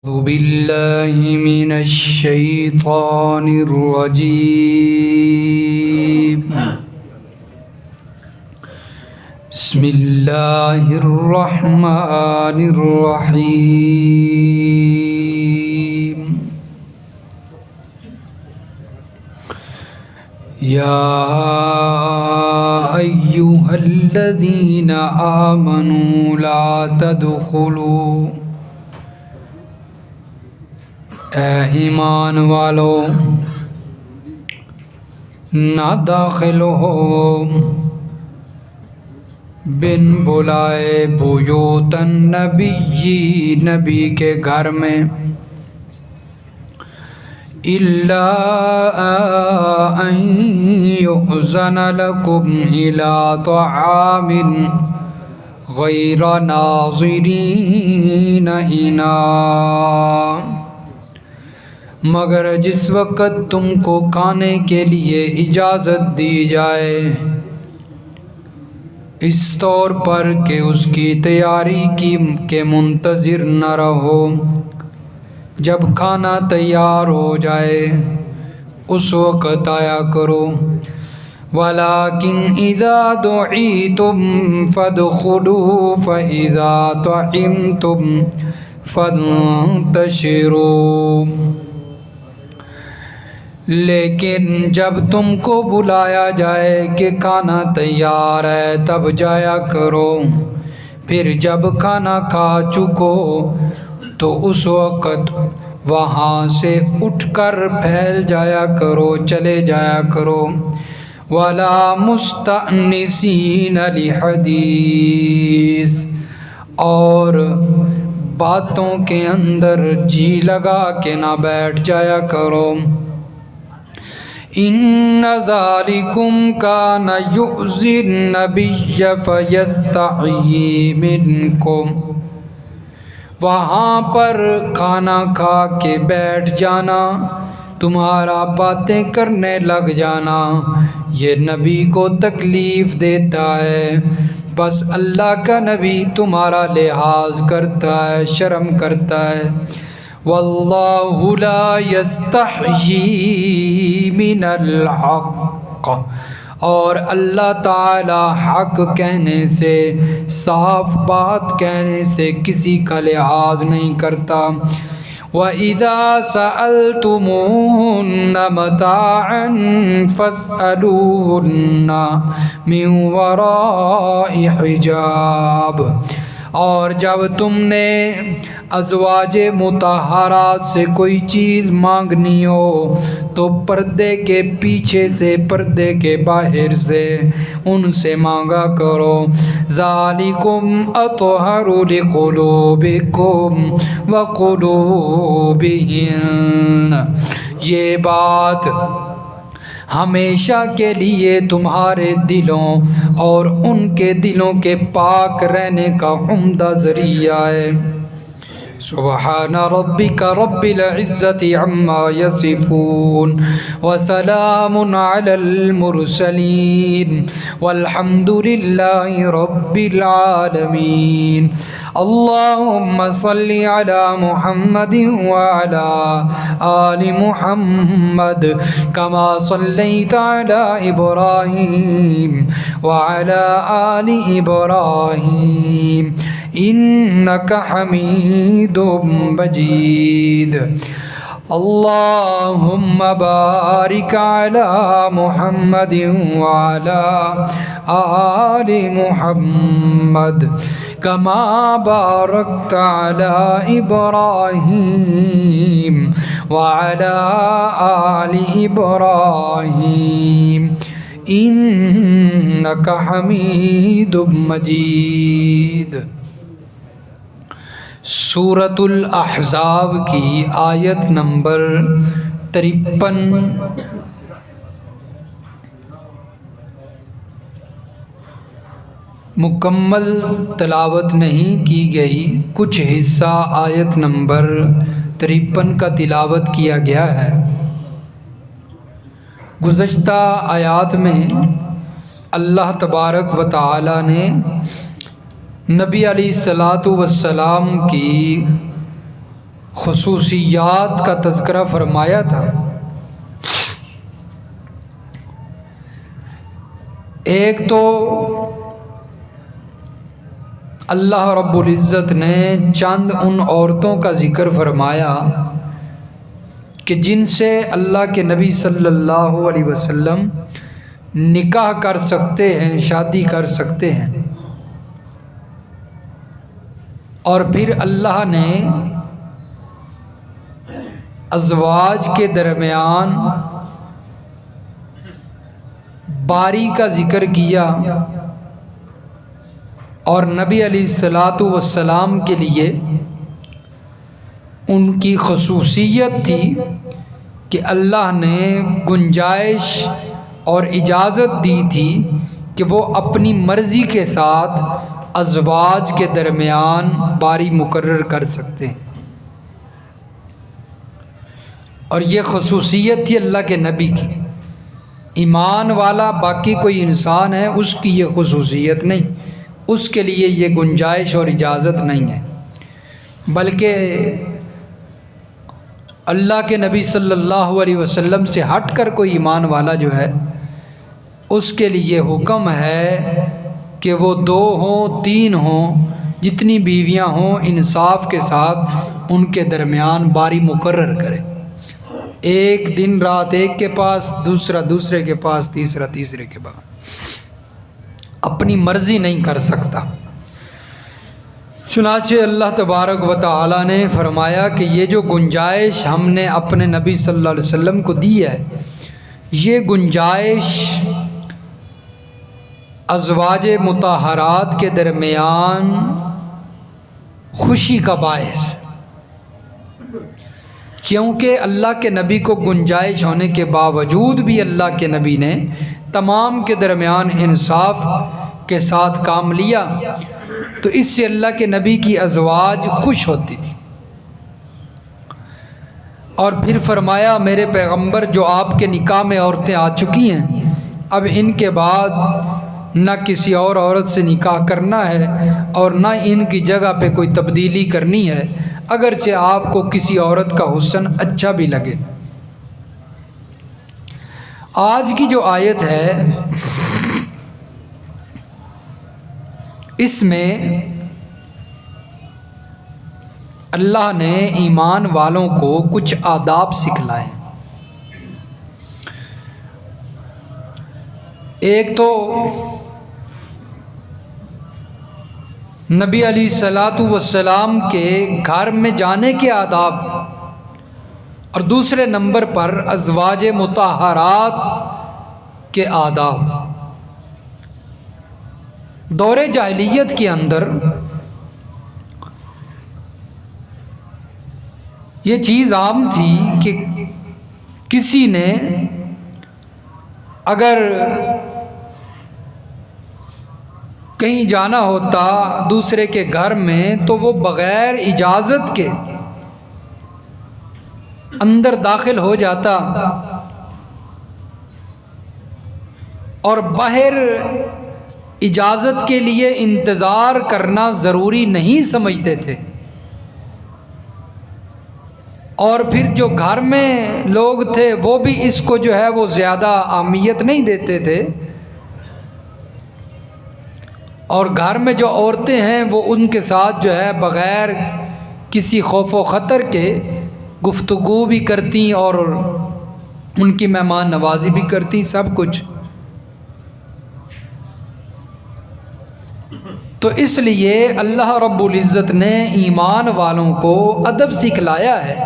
أعوذ بالله من الشيطان الرجيم. بسم الله الرحمن الرحيم. يا أيها الذين آمنوا لا تدخلوا اے ایمان والو نہ داخل ہو بن بلائے بیوتن نبی کے گھر میں الا ان یؤذن لکم الی طعام غیر ناظرین اناء، مگر جس وقت تم کو کھانے کے لیے اجازت دی جائے اس طور پر کہ اس کی تیاری کے منتظر نہ رہو، جب کھانا تیار ہو جائے اس وقت آیا کرو۔ وَلَٰكِنْ إِذَا دُعِيتُمْ فَادْخُلُوا فَإِذَا طَعِمْتُمْ فَانتَشِرُوا، لیکن جب تم کو بلایا جائے کہ کھانا تیار ہے تب جایا کرو، پھر جب کھانا کھا چکو تو اس وقت وہاں سے اٹھ کر پھیل جایا کرو، چلے جایا کرو۔ وَلَا مُسْتَأْنِسِينَ لِحَدِيثٍ، اور باتوں کے اندر جی لگا کے نہ بیٹھ جایا کرو۔ ان ذالکم کان یؤذی النبی فیستحیی منکم، وہاں پر کھانا کھا کے بیٹھ جانا، تمہارا باتیں کرنے لگ جانا، یہ نبی کو تکلیف دیتا ہے، بس اللہ کا نبی تمہارا لحاظ کرتا ہے، شرم کرتا ہے۔ واللہ لا یستحیی من الحق، اور اللہ تعالی حق کہنے سے، صاف بات کہنے سے کسی کا لحاظ نہیں کرتا۔ وَإِذَا سَأَلْتُمُوهُنَّ مَتَاعًا فَاسْأَلُوهُنَّ مِنْ وَرَاءِ حِجَابٍ، اور جب تم نے ازواج مطہرات سے کوئی چیز مانگنی ہو تو پردے کے پیچھے سے، پردے کے باہر سے ان سے مانگا کرو۔ ذالکم اطہر لقلوبکم وقلوبہن، یہ بات ہمیشہ کے لیے تمہارے دلوں اور ان کے دلوں کے پاک رہنے کا عمدہ ذریعہ ہے۔ سبحان ربک رب العزت عما یصفون وسلام علی المرسلین والحمد للہ رب العالمین۔ اللہم صل علی محمد وعلی آل محمد کما صلیت علی ابراہیم وعلی آل ابراہیم انک حمید مجید۔ اللہم بارک علی محمد وعلی آل محمد کما بارکت علی ابراہیم وعلی آل ابراہیم انک حمید مجید۔ سورۃ الاحزاب کی آیت نمبر 53۔ مکمل تلاوت نہیں کی گئی، کچھ حصہ آیت نمبر 53 کا تلاوت کیا گیا ہے۔ گزشتہ آیات میں اللہ تبارک و تعالی نے نبی علیہ الصلاۃ والسلام کی خصوصیات کا تذکرہ فرمایا تھا۔ ایک تو اللہ رب العزت نے چند ان عورتوں کا ذکر فرمایا کہ جن سے اللہ کے نبی صلی اللہ علیہ وسلم نکاح کر سکتے ہیں، شادی کر سکتے ہیں، اور پھر اللہ نے ازواج کے درمیان باری کا ذکر کیا، اور نبی علیہ الصلاۃ والسلام کے لیے ان کی خصوصیت تھی کہ اللہ نے گنجائش اور اجازت دی تھی کہ وہ اپنی مرضی کے ساتھ ازواج کے درمیان باری مقرر کر سکتے ہیں، اور یہ خصوصیت تھی اللہ کے نبی کی۔ ایمان والا باقی کوئی انسان ہے، اس کی یہ خصوصیت نہیں، اس کے لیے یہ گنجائش اور اجازت نہیں ہے، بلکہ اللہ کے نبی صلی اللہ علیہ وسلم سے ہٹ کر کوئی ایمان والا جو ہے، اس کے لیے حکم ہے کہ وہ 2 ہوں 3 ہوں، جتنی بیویاں ہوں انصاف کے ساتھ ان کے درمیان باری مقرر کرے۔ ایک دن رات ایک کے پاس، دوسرا دوسرے کے پاس، تیسرا تیسرے کے پاس، اپنی مرضی نہیں کر سکتا۔ چنانچہ اللہ تبارک و تعالی نے فرمایا کہ یہ جو گنجائش ہم نے اپنے نبی صلی اللہ علیہ وسلم کو دی ہے، یہ گنجائش ازواج مطہرات کے درمیان خوشی کا باعث، کیونکہ اللہ کے نبی کو گنجائش ہونے کے باوجود بھی اللہ کے نبی نے تمام کے درمیان انصاف کے ساتھ کام لیا، تو اس سے اللہ کے نبی کی ازواج خوش ہوتی تھی۔ اور پھر فرمایا میرے پیغمبر جو آپ کے نکاح میں عورتیں آ چکی ہیں، اب ان کے بعد نہ کسی اور عورت سے نکاح کرنا ہے اور نہ ان کی جگہ پہ کوئی تبدیلی کرنی ہے، اگرچہ آپ کو کسی عورت کا حسن اچھا بھی لگے۔ آج کی جو آیت ہے اس میں اللہ نے ایمان والوں کو کچھ آداب سکھلائے۔ ایک تو نبی علیہ الصلاۃ والسلام کے گھر میں جانے کے آداب، اور دوسرے نمبر پر ازواج مطہرات کے آداب۔ دور جاہلیت کے اندر یہ چیز عام تھی کہ کسی نے اگر کہیں جانا ہوتا دوسرے کے گھر میں تو وہ بغیر اجازت کے اندر داخل ہو جاتا، اور باہر اجازت کے لیے انتظار کرنا ضروری نہیں سمجھتے تھے، اور پھر جو گھر میں لوگ تھے وہ بھی اس کو جو ہے وہ زیادہ اہمیت نہیں دیتے تھے، اور گھر میں جو عورتیں ہیں وہ ان کے ساتھ جو ہے بغیر کسی خوف و خطر کے گفتگو بھی کرتی اور ان کی مہمان نوازی بھی کرتی، سب کچھ۔ تو اس لیے اللہ رب العزت نے ایمان والوں کو ادب سکھلایا ہے،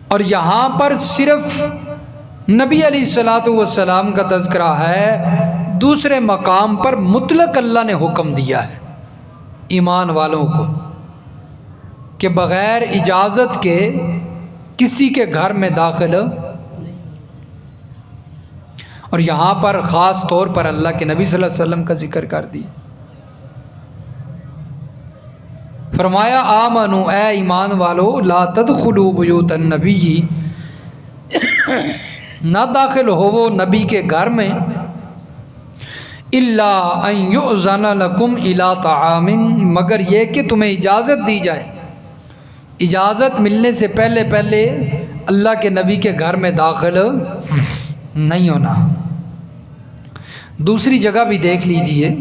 اور یہاں پر صرف نبی علیہ الصلاۃ والسلام کا تذکرہ ہے، دوسرے مقام پر مطلق اللہ نے حکم دیا ہے ایمان والوں کو کہ بغیر اجازت کے کسی کے گھر میں داخل، اور یہاں پر خاص طور پر اللہ کے نبی صلی اللہ علیہ وسلم کا ذکر کر دیا۔ فرمایا آمنو، اے ایمان والو، لا تدخلوا بیوت النبی، نہ داخل ہو وہ نبی کے گھر میں، الا ان یؤذن لکم الی طعام، مگر یہ کہ تمہیں اجازت دی جائے اجازت ملنے سے پہلے پہلے اللہ کے نبی کے گھر میں داخل نہیں ہونا۔ دوسری جگہ بھی دیکھ لیجئے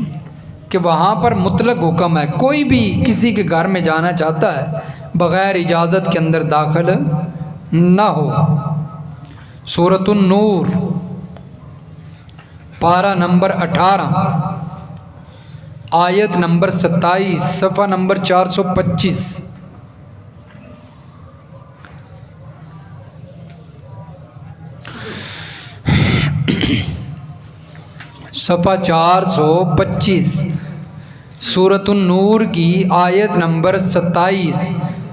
کہ وہاں پر مطلق حکم ہے، کوئی بھی کسی کے گھر میں جانا چاہتا ہے بغیر اجازت کے اندر داخل نہ ہو۔ سورۃ النور پارہ نمبر 18 آیت نمبر 27 صفحہ نمبر 425۔ صفحہ 425 سورۃ النور کی آیت نمبر 27۔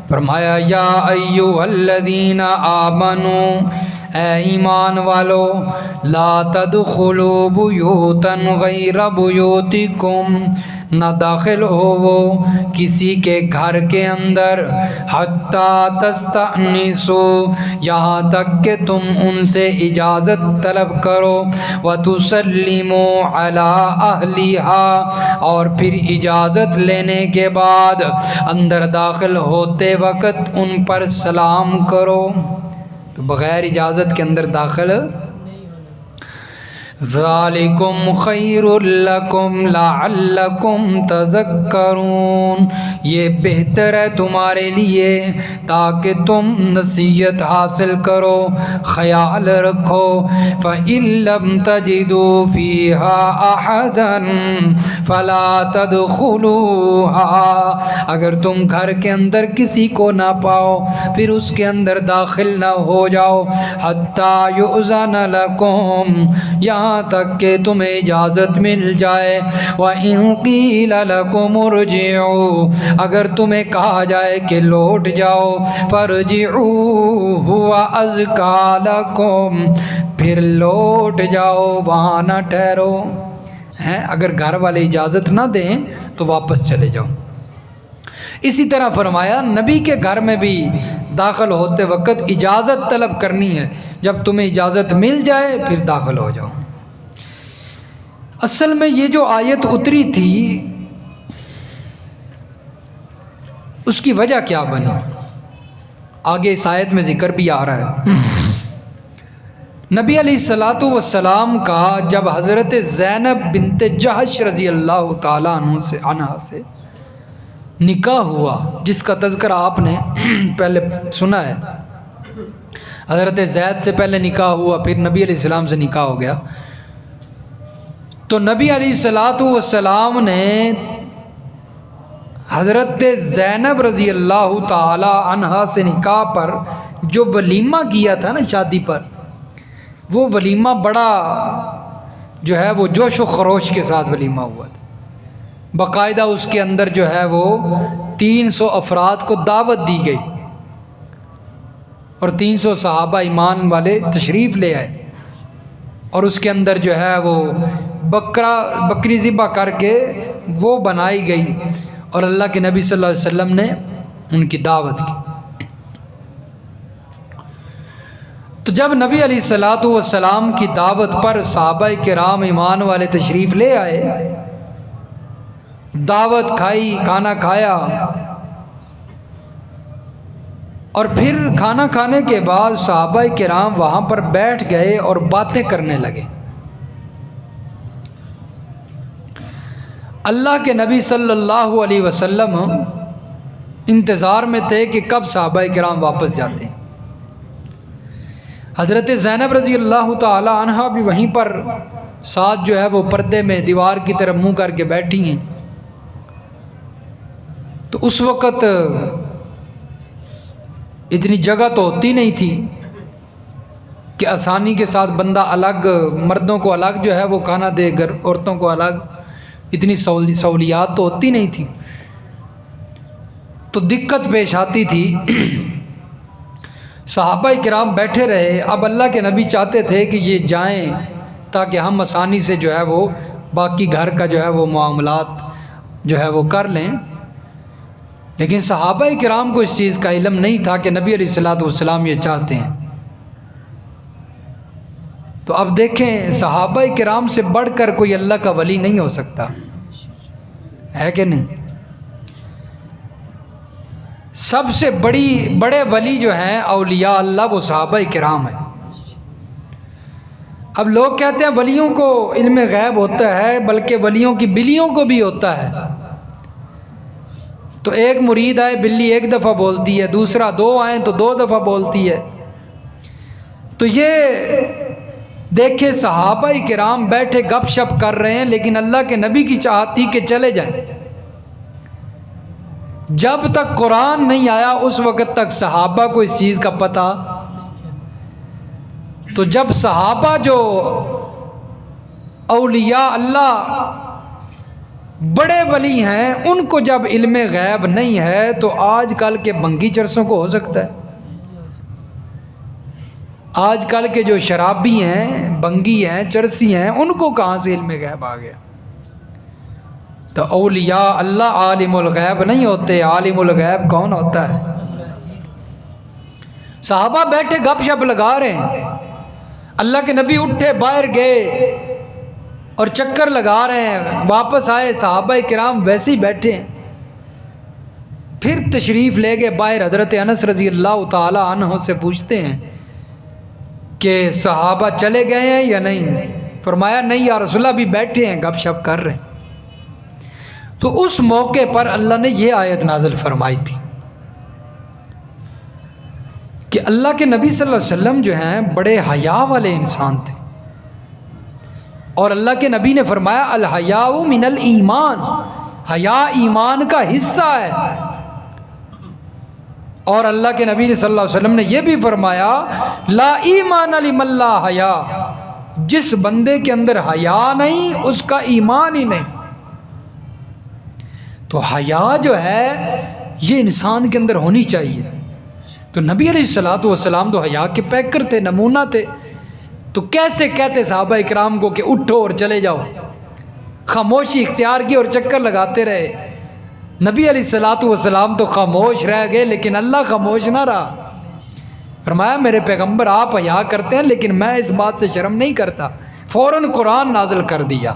فرمایا یا ایھا الذین آمنوا، اے ایمان والو، لا تدخلوا بیوتا غیر بیوتکم، نہ داخل ہو وہ کسی کے گھر کے اندر، حتی تستأنسوا، یہاں تک کہ تم ان سے اجازت طلب کرو، وتسلموا علی اہلہا، اور پھر اجازت لینے کے بعد اندر داخل ہوتے وقت ان پر سلام کرو۔ تو بغیر اجازت کے اندر داخل، ذالکم خیر لکم لعلکم تذکرون، یہ بہتر ہے تمہارے لیے تاکہ تم نصیحت حاصل کرو، خیال رکھو۔ فإن لم تجدوا فیہا احدا فلا تدخلوها، اگر تم گھر کے اندر کسی کو نہ پاؤ پھر اس کے اندر داخل نہ ہو جاؤ، حتی یؤذن لکم، یہاں تک کہ تمہیں اجازت مل جائے، وَإِن قِیلَ لَكُمُ ارْجِعُوا، اگر تمہیں کہا جائے کہ لوٹ جاؤ، فَارْجِعُوا هُوَ أَزْکَىٰ لَكُمْ، پھر لوٹ جاؤ، وہاں نہ ٹھہرو۔ اگر گھر والے اجازت نہ دیں تو واپس چلے جاؤ۔ اسی طرح فرمایا نبی کے گھر میں بھی داخل ہوتے وقت اجازت طلب کرنی ہے، جب تمہیں اجازت مل جائے پھر داخل ہو جاؤ۔ اصل میں یہ جو آیت اتری تھی اس کی وجہ کیا بنی، آگے اس آیت میں ذکر بھی آ رہا ہے۔ نبی علیہ السلام کا جب حضرت زینب بنت جحش رضی اللہ تعالیٰ عنہ سے نکاح ہوا، جس کا تذکرہ آپ نے پہلے سنا ہے، حضرت زید سے پہلے نکاح ہوا، پھر نبی علیہ السلام سے نکاح ہو گیا، تو نبی علیہ السلام نے حضرت زینب رضی اللہ تعالی عنہا سے نکاح پر جو ولیمہ کیا تھا نا شادی پر، وہ ولیمہ بڑا جو ہے وہ جوش و خروش کے ساتھ ولیمہ ہوا تھا۔ باقاعدہ اس کے اندر جو ہے وہ 300 افراد کو دعوت دی گئی اور 300 صحابہ ایمان والے تشریف لے آئے، اور اس کے اندر جو ہے وہ بکری ذبح کر کے وہ بنائی گئی، اور اللہ کے نبی صلی اللہ علیہ وسلم نے ان کی دعوت کی۔ تو جب نبی علیہ السلام کی دعوت پر صحابہ کرام ایمان والے تشریف لے آئے، دعوت کھائی، کھانا کھایا، اور پھر کھانا کھانے کے بعد صحابہ کرام وہاں پر بیٹھ گئے اور باتیں کرنے لگے۔ اللہ کے نبی صلی اللہ علیہ وسلم انتظار میں تھے کہ کب صحابہ کرام واپس جاتے ہیں۔ حضرت زینب رضی اللہ تعالی عنہا بھی وہیں پر ساتھ جو ہے وہ پردے میں دیوار کی طرف منہ کر کے بیٹھی ہیں۔ تو اس وقت اتنی جگہ تو ہوتی نہیں تھی کہ آسانی کے ساتھ بندہ الگ، مردوں کو الگ جو ہے وہ کھانا دے، عورتوں کو الگ، اتنی سہولیات تو ہوتی نہیں تھی، تو دقت پیش آتی تھی۔ صحابہ کرام بیٹھے رہے، اب اللہ کے نبی چاہتے تھے کہ یہ جائیں تاکہ ہم آسانی سے جو ہے وہ باقی گھر کا جو ہے وہ معاملات جو ہے وہ کر لیں، لیکن صحابہ کرام کو اس چیز کا علم نہیں تھا کہ نبی علیہ السلام یہ چاہتے ہیں۔ تو اب دیکھیں صحابہ کرام سے بڑھ کر کوئی اللہ کا ولی نہیں ہو سکتا، ہے کہ نہیں؟ سب سے بڑے ولی جو ہیں اولیاء اللہ وہ صحابہ کرام ہیں۔ اب لوگ کہتے ہیں ولیوں کو علم غیب ہوتا ہے، بلکہ ولیوں کی بلیوں کو بھی ہوتا ہے۔ تو ایک مرید آئے بلی ایک دفعہ بولتی ہے، دوسرا 2 آئیں تو 2 دفعہ بولتی ہے۔ تو یہ دیکھیں صحابہ کرام بیٹھے گپ شپ کر رہے ہیں، لیکن اللہ کے نبی کی چاہت تھی کہ چلے جائیں۔ جب تک قرآن نہیں آیا اس وقت تک صحابہ کو اس چیز کا پتہ۔ تو جب صحابہ جو اولیاء اللہ بڑے ولی ہیں ان کو جب علم غیب نہیں ہے، تو آج کل کے بھنگی چرسوں کو ہو سکتا ہے؟ آج کل کے جو شرابی ہیں، بنگی ہیں، چرسی ہیں، ان کو کہاں سے علم غیب آ گیا؟ تو اولیاء اللہ عالم الغیب نہیں ہوتے۔ عالم الغیب کون ہوتا ہے؟ صحابہ بیٹھے گپ شپ لگا رہے ہیں، اللہ کے نبی اٹھے باہر گئے اور چکر لگا رہے ہیں، واپس آئے، صحابہ کرام ویسے ہی بیٹھے ہیں۔ پھر تشریف لے گئے باہر، حضرت انس رضی اللہ تعالی عنہ سے پوچھتے ہیں کہ صحابہ چلے گئے ہیں یا نہیں؟ فرمایا نہیں یا رسول اللہ، بھی بیٹھے ہیں گپ شپ کر رہے ہیں۔ تو اس موقع پر اللہ نے یہ آیت نازل فرمائی تھی کہ اللہ کے نبی صلی اللہ علیہ وسلم جو ہیں بڑے حیا والے انسان تھے، اور اللہ کے نبی نے فرمایا الحیاء من الایمان، حیا ایمان کا حصہ ہے۔ اور اللہ کے نبی صلی اللہ علیہ وسلم نے یہ بھی فرمایا لا ایمان لمن لا حیا، جس بندے کے اندر حیا نہیں اس کا ایمان ہی نہیں۔ تو حیا جو ہے یہ انسان کے اندر ہونی چاہیے۔ تو نبی علیہ الصلوۃ والسلام تو حیا کے پیکر تھے، نمونہ تھے۔ تو کیسے کہتے صحابہ اکرام کو کہ اٹھو اور چلے جاؤ؟ خاموشی اختیار کی اور چکر لگاتے رہے۔ نبی علیہ الصلوۃ والسلام تو خاموش رہ گئے، لیکن اللہ خاموش نہ رہا۔ فرمایا میرے پیغمبر آپ حیا کرتے ہیں، لیکن میں اس بات سے شرم نہیں کرتا۔ فوراً قرآن نازل کر دیا،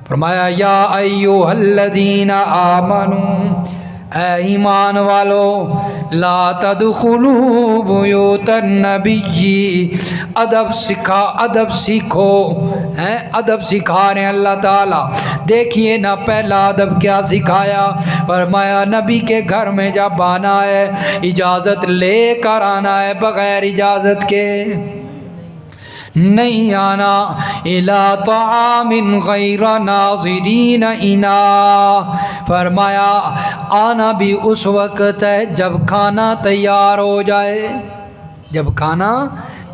فرمایا یا ایھا الذین آمنوا، اے ایمان والو، لا تدخلوا بیوت النبی، ادب سیکھو، ادب سکھا رہے ہیں اللہ تعالیٰ۔ دیکھیے نا پہلا ادب کیا سکھایا، فرمایا نبی کے گھر میں جب آنا ہے اجازت لے کر آنا ہے، بغیر اجازت کے نہیں آنا۔ الی طعام غیر ناظرین انا، فرمایا آنا بھی اس وقت ہے جب کھانا تیار ہو جائے، جب کھانا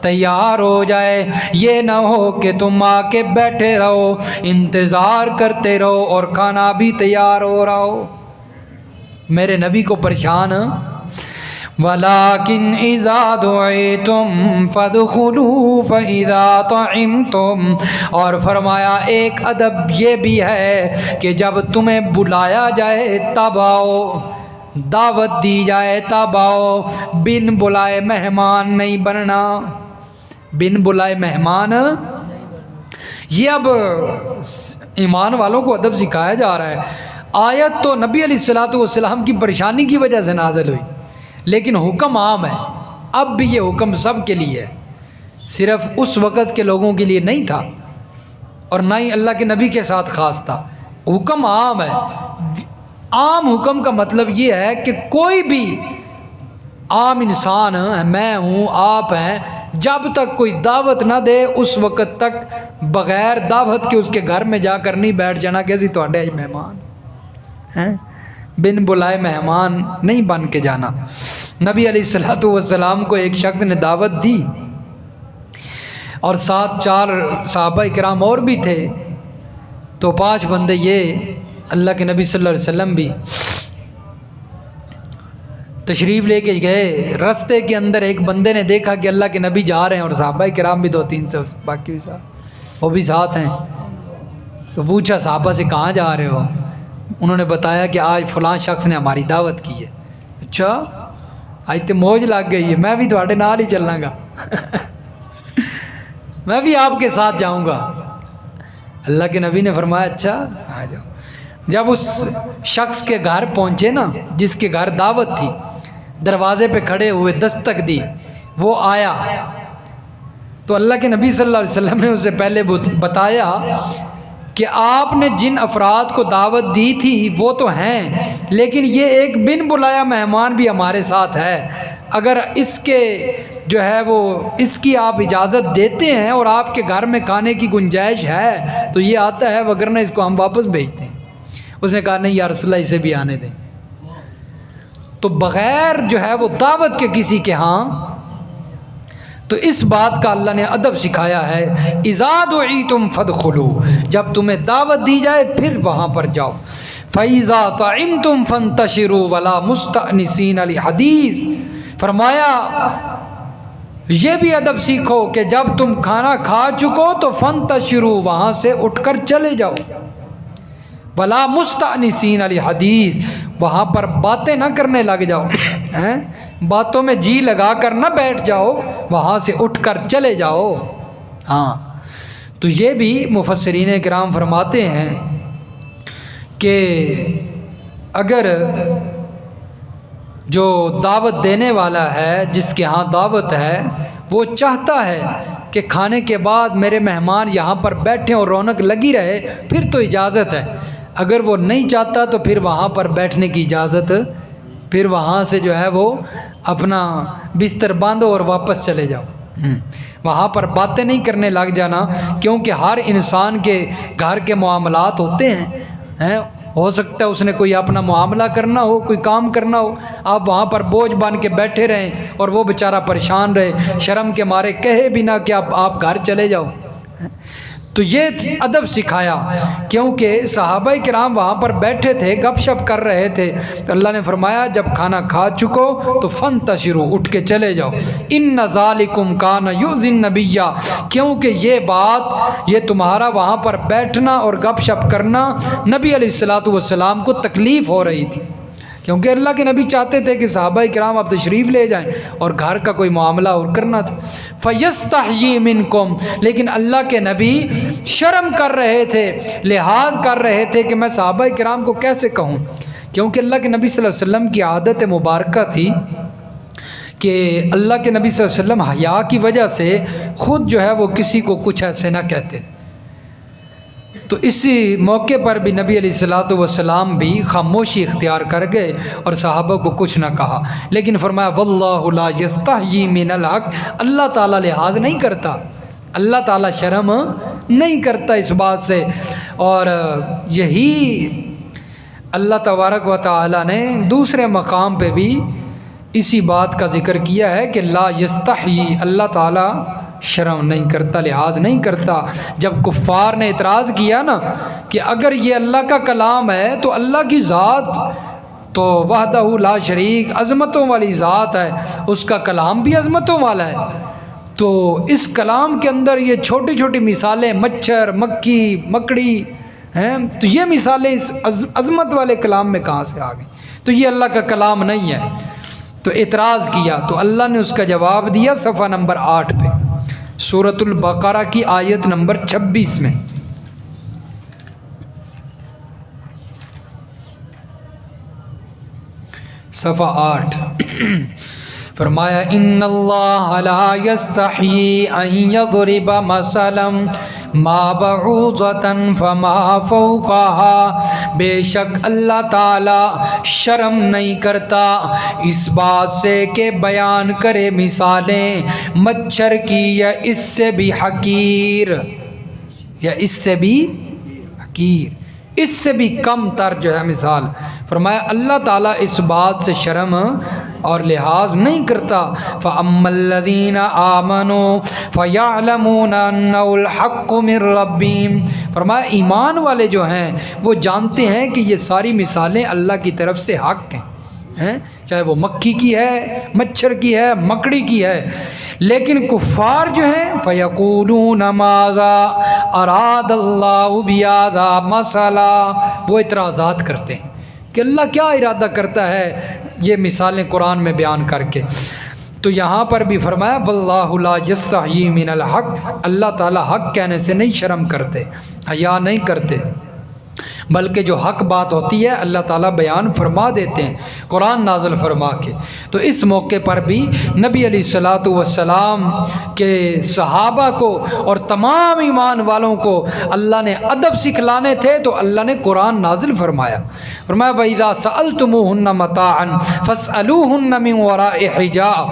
تیار ہو جائے۔ یہ نہ ہو کہ تم آ کے بیٹھے رہو، انتظار کرتے رہو اور کھانا بھی تیار ہو رہا ہو۔ میرے نبی کو پریشان وَلَٰكِنْ إِذَا دُعِيتُمْ فَادْخُلُوا فَإِذَا طَعِمْتُمْ، اور فرمایا ایک ادب یہ بھی ہے کہ جب تمہیں بلایا جائے تب آؤ، دعوت دی جائے تب آؤ، بن بلائے مہمان نہیں بننا، بن بلائے مہمان۔ یہ اب ایمان والوں کو ادب سکھایا جا رہا ہے۔ آیت تو نبی علیہ الصلوۃ والسلام کی پریشانی کی وجہ سے نازل ہوئی، لیکن حکم عام ہے۔ اب بھی یہ حکم سب کے لیے ہے، صرف اس وقت کے لوگوں کے لیے نہیں تھا، اور نہ ہی اللہ کے نبی کے ساتھ خاص تھا۔ حکم عام ہے۔ عام حکم کا مطلب یہ ہے کہ کوئی بھی عام انسان، میں ہوں، آپ ہیں، جب تک کوئی دعوت نہ دے اس وقت تک بغیر دعوت کے اس کے گھر میں جا کر نہیں بیٹھ جانا کہ اسی تواڈے مہمان ہیں، بن بلائے مہمان نہیں بن کے جانا۔ نبی علیہ الصلوۃ والسلام کو ایک شخص نے دعوت دی، اور ساتھ 4 صحابہ کرام اور بھی تھے، تو 5 بندے یہ اللہ کے نبی صلی اللہ علیہ وسلم بھی تشریف لے کے گئے۔ رستے کے اندر ایک بندے نے دیکھا کہ اللہ کے نبی جا رہے ہیں، اور صحابہ کرام بھی 2-3 سے باقی بھی ساتھ، وہ بھی ساتھ ہیں۔ تو پوچھا صحابہ سے کہاں جا رہے ہو؟ انہوں نے بتایا کہ آج فلاں شخص نے ہماری دعوت کی ہے۔ اچھا آج تو موج لگ گئی ہے، میں بھی تھوڑے نال ہی چلنا گا، میں بھی آپ کے ساتھ جاؤں گا۔ اللہ کے نبی نے فرمایا اچھا آ جاؤ۔ جب اس شخص کے گھر پہنچے نا، جس کے گھر دعوت تھی، دروازے پہ کھڑے ہوئے، دستک دی، وہ آیا تو اللہ کے نبی صلی اللہ علیہ وسلم نے اسے پہلے بتایا کہ آپ نے جن افراد کو دعوت دی تھی وہ تو ہیں، لیکن یہ ایک بن بلایا مہمان بھی ہمارے ساتھ ہے، اگر اس کے جو ہے وہ اس کی آپ اجازت دیتے ہیں اور آپ کے گھر میں کھانے کی گنجائش ہے تو یہ آتا ہے، وگرنہ اس کو ہم واپس بھیجتے ہیں۔ اس نے کہا نہیں یا رسول اللہ، اسے بھی آنے دیں۔ تو بغیر جو ہے وہ دعوت کے کسی کے ہاں، تو اس بات کا اللہ نے ادب سکھایا ہے، اذا دعیتم فادخلوا، جب تمہیں دعوت دی جائے پھر وہاں پر جاؤ۔ فاذا طعمتم فانتشروا ولا مستأنسین لحدیث، فرمایا یہ بھی ادب سیکھو کہ جب تم کھانا کھا چکو تو فانتشروا، وہاں سے اٹھ کر چلے جاؤ، ولا مستأنسین لحدیث، وہاں پر باتیں نہ کرنے لگ جاؤ، باتوں میں جی لگا کر نہ بیٹھ جاؤ، وہاں سے اٹھ کر چلے جاؤ۔ ہاں، تو یہ بھی مفسرین کرام فرماتے ہیں کہ اگر جو دعوت دینے والا ہے، جس کے ہاں دعوت ہے، وہ چاہتا ہے کہ کھانے کے بعد میرے مہمان یہاں پر بیٹھیں اور رونق لگی رہے، پھر تو اجازت ہے، اگر وہ نہیں چاہتا تو پھر وہاں پر بیٹھنے کی اجازت، پھر وہاں سے جو ہے وہ اپنا بستر باندھو اور واپس چلے جاؤ، وہاں پر باتیں نہیں کرنے لگ جانا، کیونکہ ہر انسان کے گھر کے معاملات ہوتے ہیں، ہو سکتا ہے اس نے کوئی اپنا معاملہ کرنا ہو، کوئی کام کرنا ہو، آپ وہاں پر بوجھ باندھ کے بیٹھے رہیں اور وہ بیچارہ پریشان رہے، شرم کے مارے کہے بھی نہ کہ آپ گھر چلے جاؤ۔ تو یہ ادب سکھایا، کیونکہ صحابہ کرام وہاں پر بیٹھے تھے، گپ شپ کر رہے تھے، تو اللہ نے فرمایا جب کھانا کھا چکو تو فانتشروا، اٹھ کے چلے جاؤ، ان ذالکم کان یؤذی النبی، کیونکہ یہ بات، یہ تمہارا وہاں پر بیٹھنا اور گپ شپ کرنا نبی علیہ السلام کو تکلیف ہو رہی تھی، کیونکہ اللہ کے نبی چاہتے تھے کہ صحابہ کرام آپ تشریف لے جائیں اور گھر کا کوئی معاملہ اور کرنا تھا۔ فَيَسْتَحْيِي مِنْكُمْ، لیکن اللہ کے نبی شرم کر رہے تھے، لحاظ کر رہے تھے کہ میں صحابہ کرام کو کیسے کہوں، کیونکہ اللہ کے نبی صلی اللہ علیہ وسلم کی عادت مبارکہ تھی کہ اللہ کے نبی صلی اللہ علیہ وسلم حیا کی وجہ سے خود جو ہے وہ کسی کو کچھ ایسے نہ کہتے، تو اسی موقع پر بھی نبی علیہ السلام بھی خاموشی اختیار کر گئے اور صحابہ کو کچھ نہ کہا، لیکن فرمایا واللہ لا یستحیی من الحق، اللہ تعالیٰ لحاظ نہیں کرتا، اللہ تعالیٰ شرم نہیں کرتا اس بات سے۔ اور یہی اللہ تبارک و تعالیٰ نے دوسرے مقام پہ بھی اسی بات کا ذکر کیا ہے کہ لا یستحیی، اللہ تعالیٰ شرم نہیں کرتا، لحاظ نہیں کرتا۔ جب کفار نے اعتراض کیا نا کہ اگر یہ اللہ کا کلام ہے تو اللہ کی ذات تو وحدہ لا شریک، عظمتوں والی ذات ہے، اس کا کلام بھی عظمتوں والا ہے، تو اس کلام کے اندر یہ چھوٹی چھوٹی مثالیں، مچھر، مکھی، مکڑی ہیں، تو یہ مثالیں اس عظمت والے کلام میں کہاں سے آ گئیں؟ تو یہ اللہ کا کلام نہیں ہے۔ تو اعتراض کیا تو اللہ نے اس کا جواب دیا صفحہ نمبر 8 پہ، سورۃ البقرہ کی آیت نمبر 26 میں۔ صفحہ 8 فرمایا ان اللہ لا یستحیی ان یضرب مثلا ما بعوضۃ فما فوقها، بے شک اللہ تعالی شرم نہیں کرتا اس بات سے کہ بیان کرے مثالیں مچھر کی یا اس سے بھی حقیر، یا اس سے بھی حقیر، اس سے بھی کم تر جو ہے مثال۔ فرمایا اللہ تعالیٰ اس بات سے شرم اور لحاظ نہیں کرتا۔ فَأَمَّا الَّذِينَ آمَنُوا فَيَعْلَمُونَ أَنَّهُ الْحَقُّ مِنْ رَبِّهِمْ، فرمایا ایمان والے جو ہیں وہ جانتے ہیں کہ یہ ساری مثالیں اللہ کی طرف سے حق ہیں، چاہے وہ مکھی کی ہے، مچھر کی ہے، مکڑی کی ہے۔ لیکن کفار جو ہیں فَيَقُولُونَ مَاذَا أَرَادَ اللَّهُ بِهَذَا مَثَلًا، وہ اعتراضات کرتے ہیں کہ اللہ کیا ارادہ کرتا ہے یہ مثالیں قرآن میں بیان کر کے۔ تو یہاں پر بھی فرمایا واللہ لا یستحیی من الحق، اللہ تعالیٰ حق کہنے سے نہیں شرم کرتے، حیا نہیں کرتے۔ بلکہ جو حق بات ہوتی ہے اللہ تعالیٰ بیان فرما دیتے ہیں قرآن نازل فرما کے۔ تو اس موقع پر بھی نبی علیہ الصلوۃ والسلام کے صحابہ کو اور تمام ایمان والوں کو اللہ نے ادب سکھلانے تھے، تو اللہ نے قرآن نازل فرمایا۔ فرمایا وَإِذَا سَأَلْتُمُوهُنَّ مَتَاعًا فَاسْأَلُوهُنَّ مِنْ وَرَاءِ حِجَابٍ،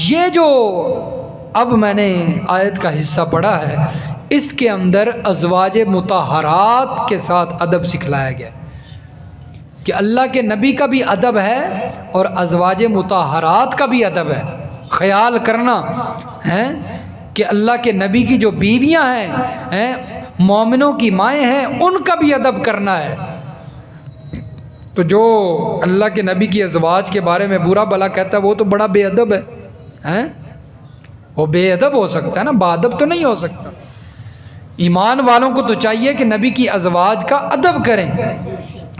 یہ جو اب میں نے آیت کا حصہ پڑھا ہے، اس کے اندر ازواج مطہرات کے ساتھ ادب سکھلایا گیا کہ اللہ کے نبی کا بھی ادب ہے اور ازواج مطہرات کا بھی ادب ہے۔ خیال کرنا ہے کہ اللہ کے نبی کی جو بیویاں ہیں مومنوں کی مائیں ہیں، ان کا بھی ادب کرنا ہے۔ تو جو اللہ کے نبی کی ازواج کے بارے میں برا بھلا کہتا ہے وہ تو بڑا بے ادب ہے، وہ بے ادب ہو سکتا ہے نا، با ادب تو نہیں ہو سکتا۔ ایمان والوں کو تو چاہیے کہ نبی کی ازواج کا ادب کریں۔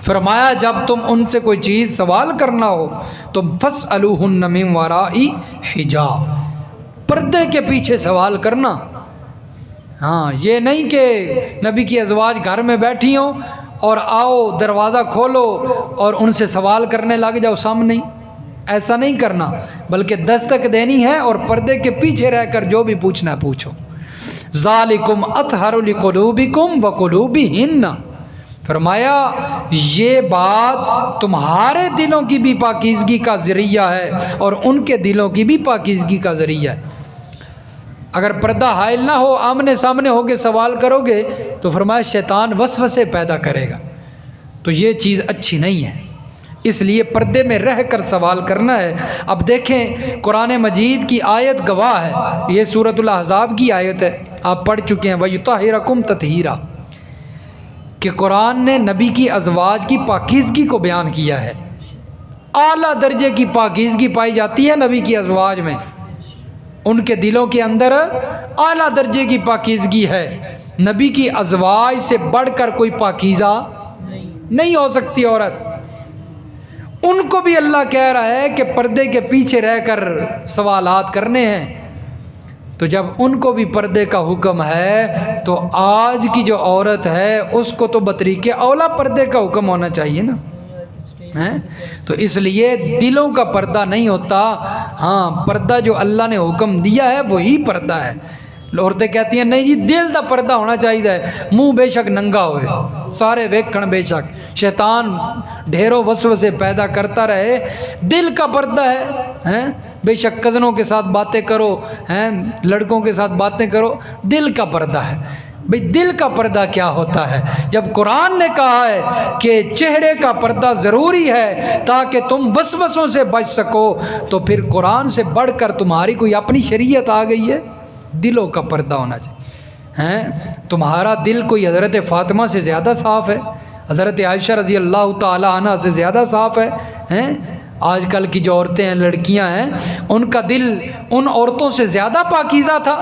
فرمایا جب تم ان سے کوئی چیز سوال کرنا ہو تو فَاسْأَلُوهُنَّ مِنْ وَرَاءِ حِجَابٍ، پردے کے پیچھے سوال کرنا۔ ہاں، یہ نہیں کہ نبی کی ازواج گھر میں بیٹھی ہوں اور آؤ دروازہ کھولو اور ان سے سوال کرنے لگ جاؤ سامنے، ایسا نہیں کرنا، بلکہ دستک دینی ہے اور پردے کے پیچھے رہ کر جو بھی پوچھنا ہے پوچھو۔ ذالکم اطہر لقلوبکم وقلوبہن، فرمایا یہ بات تمہارے دلوں کی بھی پاکیزگی کا ذریعہ ہے اور ان کے دلوں کی بھی پاکیزگی کا ذریعہ ہے۔ اگر پردہ حائل نہ ہو، آمنے سامنے ہو کے سوال کرو گے تو فرمایا شیطان وسوسے پیدا کرے گا، تو یہ چیز اچھی نہیں ہے، اس لیے پردے میں رہ کر سوال کرنا ہے۔ اب دیکھیں قرآن مجید کی آیت گواہ ہے، یہ سورۃ الاحزاب کی آیت ہے، آپ پڑھ چکے ہیں وَيُطَهِّرَكُمْ تَطْهِيرًا، کہ قرآن نے نبی کی ازواج کی پاکیزگی کو بیان کیا ہے۔ اعلیٰ درجے کی پاکیزگی پائی جاتی ہے نبی کی ازواج میں، ان کے دلوں کے اندر اعلیٰ درجے کی پاکیزگی ہے۔ نبی کی ازواج سے بڑھ کر کوئی پاکیزہ نہیں ہو سکتی عورت۔ ان کو بھی اللہ کہہ رہا ہے کہ پردے کے پیچھے رہ کر سوالات کرنے ہیں، تو جب ان کو بھی پردے کا حکم ہے تو آج کی جو عورت ہے اس کو تو بطریق اولا پردے کا حکم ہونا چاہیے نا، تو اس لیے دلوں کا پردہ نہیں ہوتا، ہاں پردہ جو اللہ نے حکم دیا ہے وہی پردہ ہے۔ عورتیں کہتی ہیں نہیں جی دل دا پردہ ہونا چاہیے، منہ بے شک ننگا ہوئے سارے ویکھن، بے شک شیطان ڈھیروں وسوسے پیدا کرتا رہے، دل کا پردہ ہے، بے شک کزنوں کے ساتھ باتیں کرو، لڑکوں کے ساتھ باتیں کرو، دل کا پردہ ہے۔ بھئی دل کا پردہ کیا ہوتا ہے؟ جب قرآن نے کہا ہے کہ چہرے کا پردہ ضروری ہے تاکہ تم وسوسوں سے بچ سکو، تو پھر قرآن سے بڑھ کر تمہاری کوئی اپنی شریعت آ گئی ہے؟ دلوں کا پردہ ہونا چاہیے۔ تمہارا دل کوئی حضرت فاطمہ سے زیادہ صاف ہے؟ حضرت عائشہ رضی اللہ تعالی عنہ سے زیادہ صاف ہے؟ آج کل کی جو عورتیں ہیں، لڑکیاں ہیں، ان کا دل ان عورتوں سے زیادہ پاکیزہ تھا؟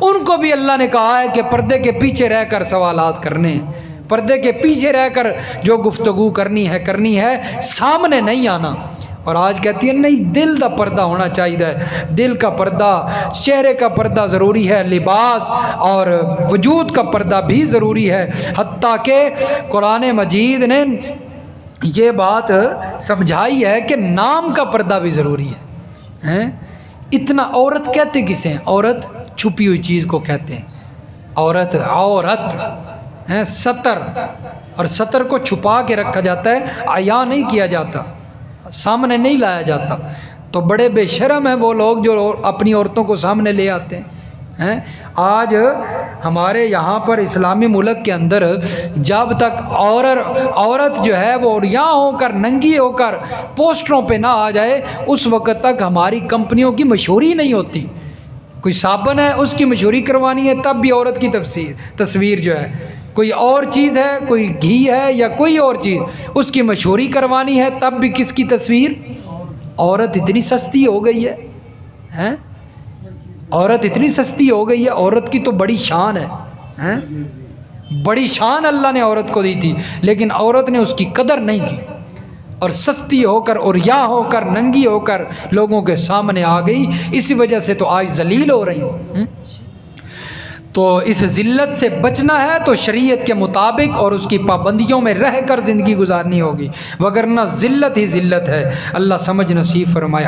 ان کو بھی اللہ نے کہا ہے کہ پردے کے پیچھے رہ کر سوالات کرنے ہیں، پردے کے پیچھے رہ کر جو گفتگو کرنی ہے، سامنے نہیں آنا۔ اور آج کہتی ہے نہیں دل کا پردہ ہونا چاہیے، دل کا پردہ، چہرے کا پردہ ضروری ہے، لباس اور وجود کا پردہ بھی ضروری ہے، حتیٰ کہ قرآن مجید نے یہ بات سمجھائی ہے کہ نام کا پردہ بھی ضروری ہے۔ اتنا عورت کہتے کسے ہیں؟ عورت چھپی ہوئی چیز کو کہتے ہیں، عورت ہے ستر، اور ستر کو چھپا کے رکھا جاتا ہے، عیاں نہیں کیا جاتا، سامنے نہیں لایا جاتا۔ تو بڑے بے شرم ہیں وہ لوگ جو اپنی عورتوں کو سامنے لے آتے ہیں۔ آج ہمارے یہاں پر اسلامی ملک کے اندر جب تک عورت جو ہے وہ عریاں ہو کر، ننگی ہو کر پوسٹروں پہ نہ آ جائے، اس وقت تک ہماری کمپنیوں کی مشہوری نہیں ہوتی۔ کوئی صابن ہے اس کی مشہوری کروانی ہے تب بھی عورت کی تصویر جو ہے، کوئی اور چیز ہے، کوئی گھی ہے یا کوئی اور چیز، اس کی مشہوری کروانی ہے تب بھی کس کی تصویر؟ عورت اتنی سستی ہو گئی ہے، عورت اتنی سستی ہو گئی ہے، عورت کی تو بڑی شان ہے، بڑی شان اللہ نے عورت کو دی تھی، لیکن عورت نے اس کی قدر نہیں کی اور سستی ہو کر، عریاں ہو کر، ننگی ہو کر لوگوں کے سامنے آ گئی، اسی وجہ سے تو آج ذلیل ہو رہی۔ تو اس ذلت سے بچنا ہے تو شریعت کے مطابق اور اس کی پابندیوں میں رہ کر زندگی گزارنی ہوگی، وگرنہ ذلت ہی ذلت ہے۔ اللہ سمجھ نصیب فرمائے۔